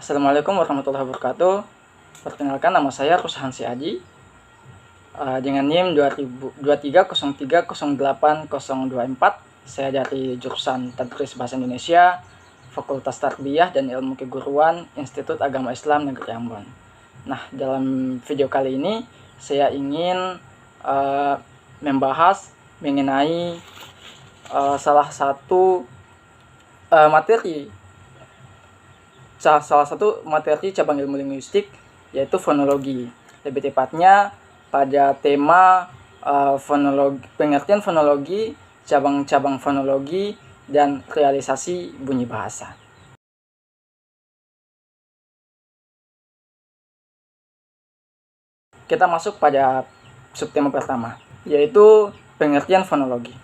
Assalamualaikum warahmatullahi wabarakatuh. Perkenalkan, nama saya Rushansi Aji dengan NIM 2303080024. Saya dari jurusan Tadris Bahasa Indonesia, Fakultas Tarbiyah dan Ilmu Keguruan, Institut Agama Islam Negeri Ambon. Nah, dalam video kali ini saya ingin membahas mengenai salah satu materi cabang ilmu linguistik, yaitu fonologi. Lebih tepatnya pada tema pengertian fonologi, cabang-cabang fonologi, dan realisasi bunyi bahasa. Kita masuk pada subtema pertama, yaitu pengertian fonologi.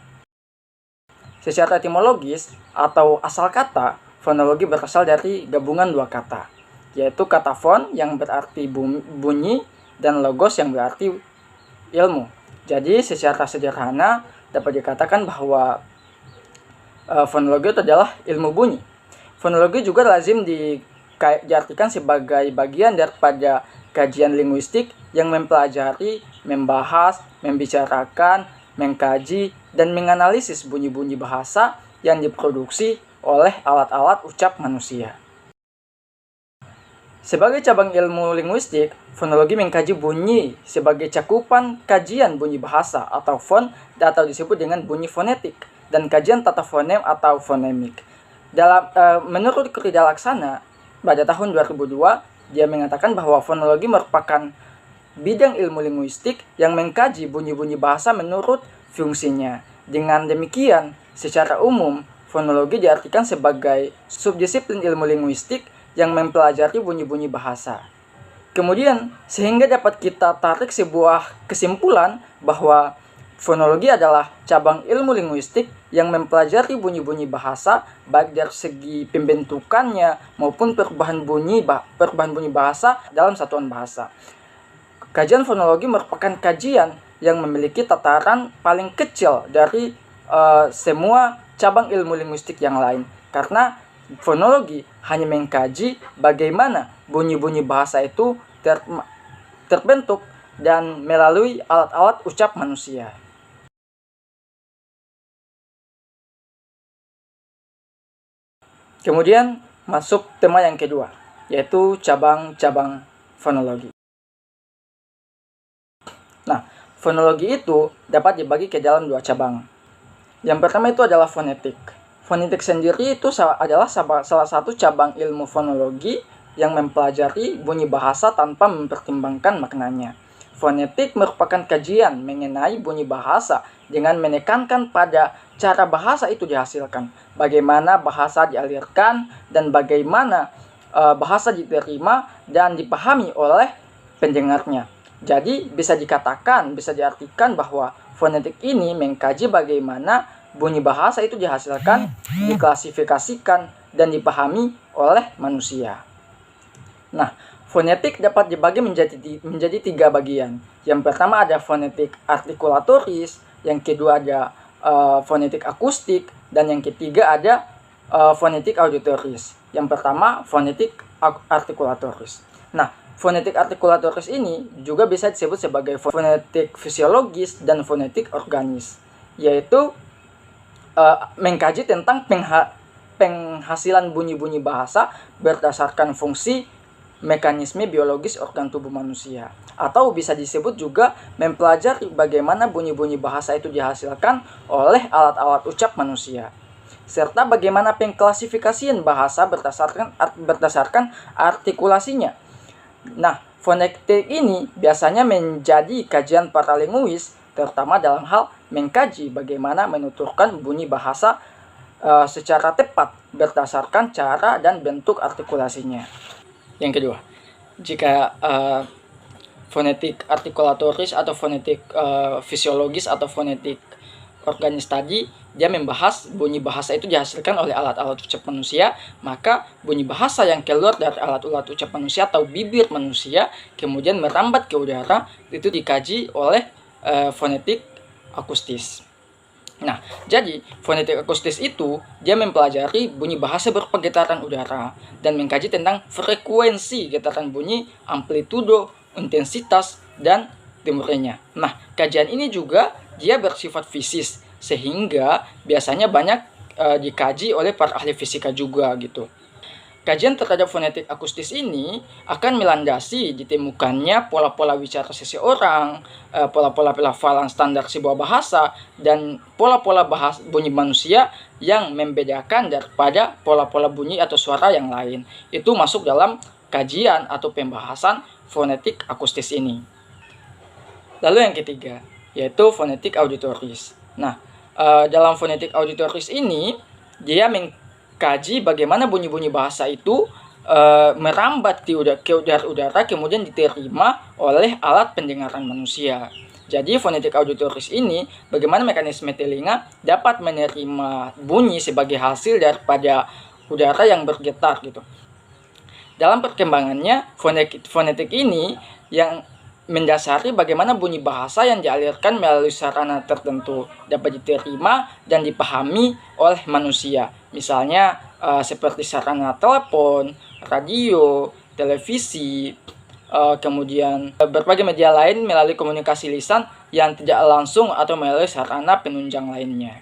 Secara etimologis atau asal kata, fonologi berasal dari gabungan dua kata, yaitu kata fon yang berarti bunyi dan logos yang berarti ilmu. Jadi secara sederhana dapat dikatakan bahwa fonologi itu adalah ilmu bunyi. Fonologi juga lazim diartikan sebagai bagian daripada kajian linguistik yang mempelajari, membahas, membicarakan, mengkaji, dan menganalisis bunyi-bunyi bahasa yang diproduksi oleh alat-alat ucap manusia. Sebagai cabang ilmu linguistik, fonologi mengkaji bunyi sebagai cakupan kajian bunyi bahasa atau fon, atau disebut dengan bunyi fonetik, dan kajian tata fonem atau fonemik. Menurut Krida Laksana, pada tahun 2002, dia mengatakan bahwa fonologi merupakan bidang ilmu linguistik yang mengkaji bunyi-bunyi bahasa menurut fungsinya. Dengan demikian, secara umum, fonologi diartikan sebagai subdisiplin ilmu linguistik yang mempelajari bunyi-bunyi bahasa. Kemudian, sehingga dapat kita tarik sebuah kesimpulan bahwa fonologi adalah cabang ilmu linguistik yang mempelajari bunyi-bunyi bahasa, baik dari segi pembentukannya maupun perubahan bunyi bahasa dalam satuan bahasa. Kajian fonologi merupakan kajian yang memiliki tataran paling kecil dari semua cabang ilmu linguistik yang lain, karena fonologi hanya mengkaji bagaimana bunyi-bunyi bahasa itu terbentuk dan melalui alat-alat ucap manusia. Kemudian masuk tema yang kedua, yaitu cabang-cabang fonologi. Nah, fonologi itu dapat dibagi ke dalam dua cabang. Yang pertama itu adalah fonetik. Fonetik sendiri itu adalah salah satu cabang ilmu fonologi yang mempelajari bunyi bahasa tanpa mempertimbangkan maknanya. Fonetik merupakan kajian mengenai bunyi bahasa dengan menekankan pada cara bahasa itu dihasilkan, bagaimana bahasa dialirkan, dan bagaimana bahasa diterima dan dipahami oleh pendengarnya. Jadi bisa diartikan bahwa fonetik ini mengkaji bagaimana bunyi bahasa itu dihasilkan, diklasifikasikan, dan dipahami oleh manusia. Nah, fonetik dapat dibagi menjadi tiga bagian. Yang pertama ada fonetik artikulatoris, yang kedua ada fonetik akustik, dan yang ketiga ada fonetik auditoris. Yang pertama fonetik artikulatoris. Nah, fonetik artikulatoris ini juga bisa disebut sebagai fonetik fisiologis dan fonetik organis, yaitu mengkaji tentang penghasilan bunyi-bunyi bahasa berdasarkan fungsi mekanisme biologis organ tubuh manusia, atau bisa disebut juga mempelajari bagaimana bunyi-bunyi bahasa itu dihasilkan oleh alat-alat ucap manusia, serta bagaimana pengklasifikasian bahasa berdasarkan artikulasinya. Nah, fonetik ini biasanya menjadi kajian para linguis, terutama dalam hal mengkaji bagaimana menuturkan bunyi bahasa secara tepat berdasarkan cara dan bentuk artikulasinya. Yang kedua, jika fonetik artikulatoris atau fonetik fisiologis atau fonetik organis tadi, dia membahas bunyi bahasa itu dihasilkan oleh alat-alat ucap manusia, maka bunyi bahasa yang keluar dari alat-alat ucap manusia atau bibir manusia kemudian merambat ke udara, itu dikaji oleh fonetik akustis. Nah, jadi fonetik akustis itu dia mempelajari bunyi bahasa berupa getaran udara dan mengkaji tentang frekuensi getaran bunyi, amplitudo, intensitas, dan timbrenya. Nah, kajian ini juga dia bersifat fisis sehingga biasanya banyak dikaji oleh para ahli fisika juga gitu. Kajian terhadap fonetik akustis ini akan melandasi ditemukannya pola-pola bicara seseorang, pola-pola pelafalan standar sebuah bahasa, dan pola-pola bunyi manusia yang membedakan daripada pola-pola bunyi atau suara yang lain. Itu masuk dalam kajian atau pembahasan fonetik akustis ini. Lalu yang ketiga, yaitu fonetik auditoris. Nah, dalam fonetik auditoris ini, dia kaji bagaimana bunyi-bunyi bahasa itu merambat ke udara kemudian diterima oleh alat pendengaran manusia. Jadi fonetik auditoris ini bagaimana mekanisme telinga dapat menerima bunyi sebagai hasil daripada udara yang bergetar gitu. Dalam perkembangannya fonetik ini yang mendasari bagaimana bunyi bahasa yang dialirkan melalui sarana tertentu dapat diterima dan dipahami oleh manusia. Misalnya seperti sarana telepon, radio, televisi, kemudian berbagai media lain melalui komunikasi lisan yang tidak langsung atau melalui sarana penunjang lainnya.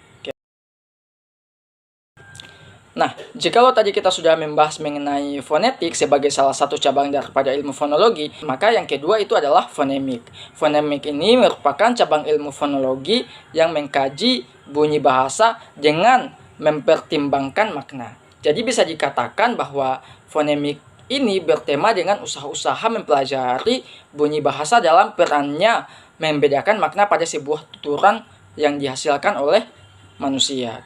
Nah, jikalau tadi kita sudah membahas mengenai fonetik sebagai salah satu cabang daripada ilmu fonologi, maka yang kedua itu adalah fonemik. Fonemik ini merupakan cabang ilmu fonologi yang mengkaji bunyi bahasa dengan mempertimbangkan makna. Jadi bisa dikatakan bahwa fonemik ini bertema dengan usaha-usaha mempelajari bunyi bahasa dalam perannya membedakan makna pada sebuah tuturan yang dihasilkan oleh manusia.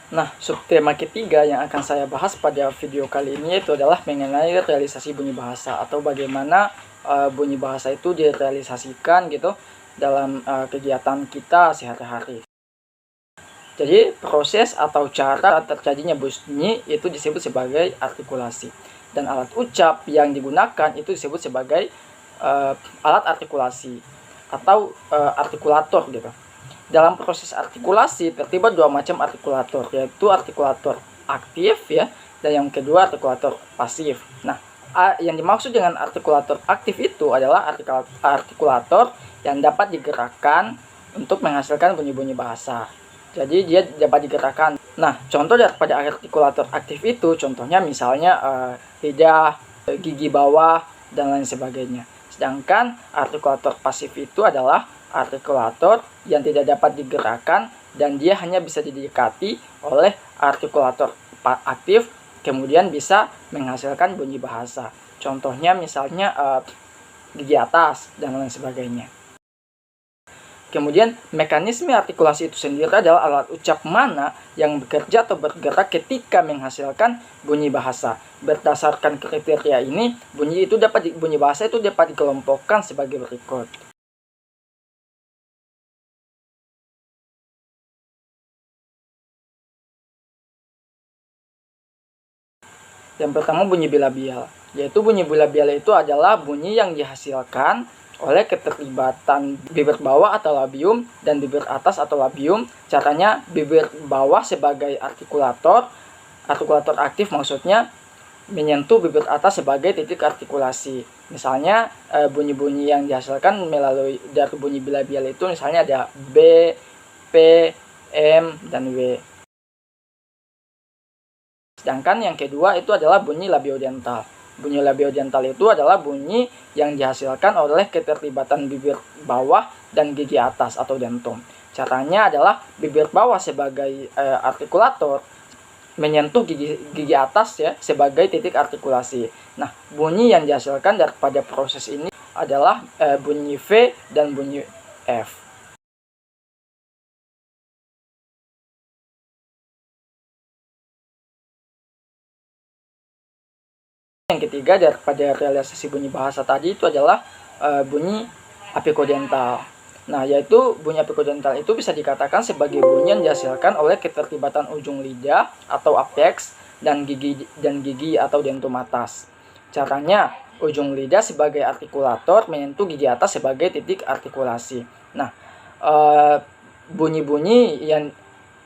Nah, subtema ketiga yang akan saya bahas pada video kali ini itu adalah mengenai realisasi bunyi bahasa atau bagaimana bunyi bahasa itu direalisasikan gitu dalam kegiatan kita sehari-hari. Jadi, proses atau cara terjadinya bunyi itu disebut sebagai artikulasi. Dan alat ucap yang digunakan itu disebut sebagai alat artikulasi atau artikulator gitu. Dalam proses artikulasi terdapat dua macam artikulator, yaitu artikulator aktif ya, dan yang kedua artikulator pasif. Nah, yang dimaksud dengan artikulator aktif itu adalah artikulator yang dapat digerakkan untuk menghasilkan bunyi-bunyi bahasa. Jadi dia dapat digerakkan. Nah, contoh daripada artikulator aktif itu, contohnya misalnya lidah, gigi bawah, dan lain sebagainya. Sedangkan artikulator pasif itu adalah artikulator yang tidak dapat digerakkan dan dia hanya bisa didekati oleh artikulator aktif kemudian bisa menghasilkan bunyi bahasa. Contohnya misalnya gigi atas dan lain sebagainya. Kemudian mekanisme artikulasi itu sendiri adalah alat ucap mana yang bekerja atau bergerak ketika menghasilkan bunyi bahasa. Berdasarkan kriteria ini, bunyi bahasa itu dapat dikelompokkan sebagai berikut. Yang pertama bunyi bilabial, yaitu bunyi bilabial itu adalah bunyi yang dihasilkan oleh keterlibatan bibir bawah atau labium dan bibir atas atau labium. Caranya bibir bawah sebagai artikulator aktif maksudnya menyentuh bibir atas sebagai titik artikulasi. Misalnya bunyi-bunyi yang dihasilkan melalui dari bunyi bilabial itu misalnya ada B, P, M, dan W. Sedangkan yang kedua itu adalah bunyi labiodental. Bunyi labiodental itu adalah bunyi yang dihasilkan oleh keterlibatan bibir bawah dan gigi atas atau dentum. Caranya adalah bibir bawah sebagai artikulator menyentuh gigi atas ya sebagai titik artikulasi. Nah, bunyi yang dihasilkan daripada proses ini adalah bunyi V dan bunyi F. Yang ketiga daripada realisasi bunyi bahasa tadi itu adalah bunyi apikodental. Nah, yaitu bunyi apikodental itu bisa dikatakan sebagai bunyi yang dihasilkan oleh keterlibatan ujung lidah atau apex dan gigi atau dentum atas. Caranya ujung lidah sebagai artikulator menyentuh gigi atas sebagai titik artikulasi. Nah, bunyi-bunyi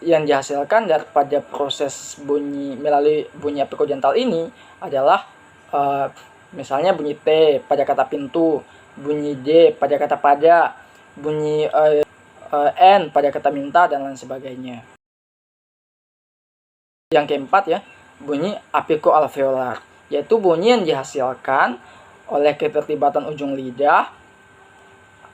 yang dihasilkan daripada proses bunyi melalui bunyi apikodental ini adalah misalnya bunyi T pada kata pintu, bunyi D pada kata pada, bunyi N pada kata minta, dan lain sebagainya. Yang keempat ya, bunyi apikoalveolar, yaitu bunyi yang dihasilkan oleh keterlibatan ujung lidah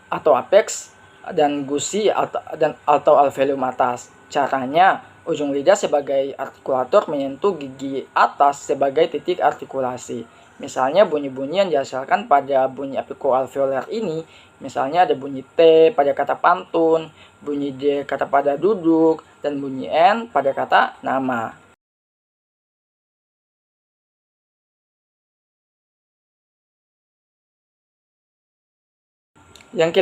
atau apex dan gusi atau alveolum atas. Caranya, ujung lidah sebagai artikulator menyentuh gigi atas sebagai titik artikulasi. Misalnya bunyi-bunyi yang dihasilkan pada bunyi apikoalveolar ini, misalnya ada bunyi T pada kata pantun, bunyi D kata pada duduk, dan bunyi N pada kata nama. Yang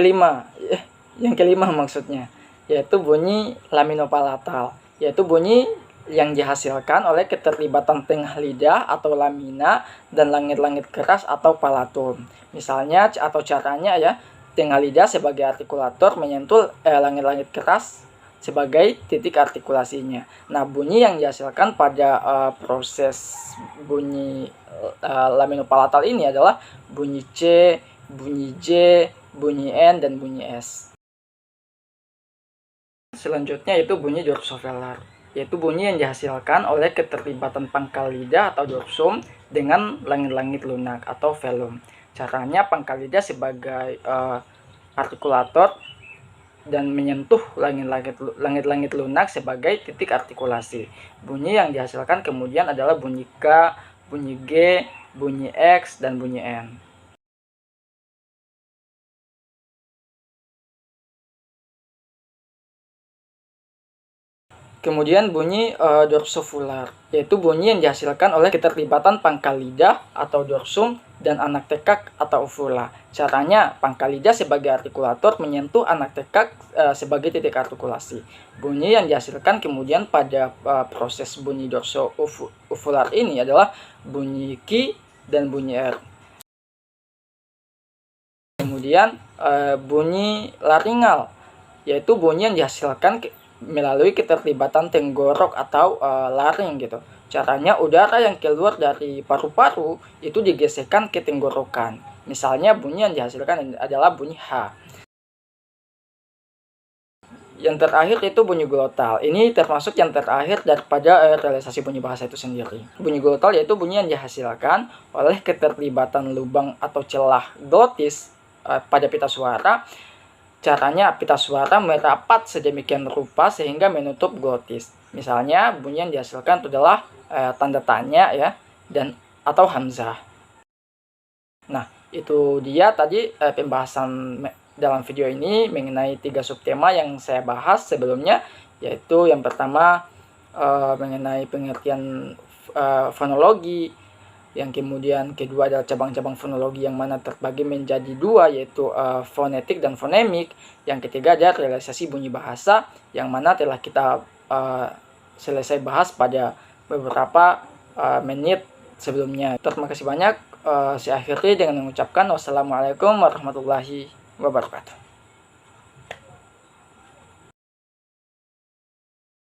kelima maksudnya, yaitu bunyi laminopalatal, yaitu bunyi yang dihasilkan oleh keterlibatan tengah lidah atau lamina dan langit-langit keras atau palatum. Misalnya atau caranya ya, tengah lidah sebagai artikulator menyentuh langit-langit keras sebagai titik artikulasinya. Nah, bunyi yang dihasilkan pada proses bunyi laminopalatal ini adalah bunyi C, bunyi J, bunyi N, dan bunyi S. Selanjutnya itu bunyi dorsovelar, yaitu bunyi yang dihasilkan oleh keterlibatan pangkal lidah atau dorsum dengan langit-langit lunak atau velum. Caranya pangkal lidah sebagai artikulator dan menyentuh langit-langit lunak sebagai titik artikulasi. Bunyi yang dihasilkan kemudian adalah bunyi K, bunyi G, bunyi X, dan bunyi N. Kemudian bunyi dorsovular, yaitu bunyi yang dihasilkan oleh keterlibatan pangkal lidah atau dorsum dan anak tekak atau uvula. Caranya, pangkal lidah sebagai artikulator menyentuh anak tekak sebagai titik artikulasi. Bunyi yang dihasilkan kemudian pada proses bunyi dorso-uvular ini adalah bunyi Q dan bunyi R. Kemudian bunyi laringal, yaitu bunyi yang dihasilkan melalui keterlibatan tenggorok atau laring gitu. Caranya, udara yang keluar dari paru-paru itu digesekkan ke tenggorokan. Misalnya bunyi yang dihasilkan adalah bunyi H. Yang terakhir itu bunyi glotal. Ini termasuk yang terakhir daripada realisasi bunyi bahasa itu sendiri. Bunyi glotal yaitu bunyi yang dihasilkan oleh keterlibatan lubang atau celah glotis pada pita suara. Caranya, pita suara merapat sedemikian rupa sehingga menutup glotis. Misalnya bunyi yang dihasilkan itu adalah tanda tanya ya, dan atau hamzah. Nah, itu dia tadi pembahasan dalam video ini mengenai 3 subtema yang saya bahas sebelumnya, yaitu yang pertama mengenai pengertian fonologi, yang kemudian kedua adalah cabang-cabang fonologi yang mana terbagi menjadi 2, yaitu fonetik dan fonemik. Yang ketiga adalah realisasi bunyi bahasa yang mana telah kita selesai bahas pada beberapa menit sebelumnya. Terima kasih banyak. Saya akhiri dengan mengucapkan wassalamualaikum warahmatullahi wabarakatuh.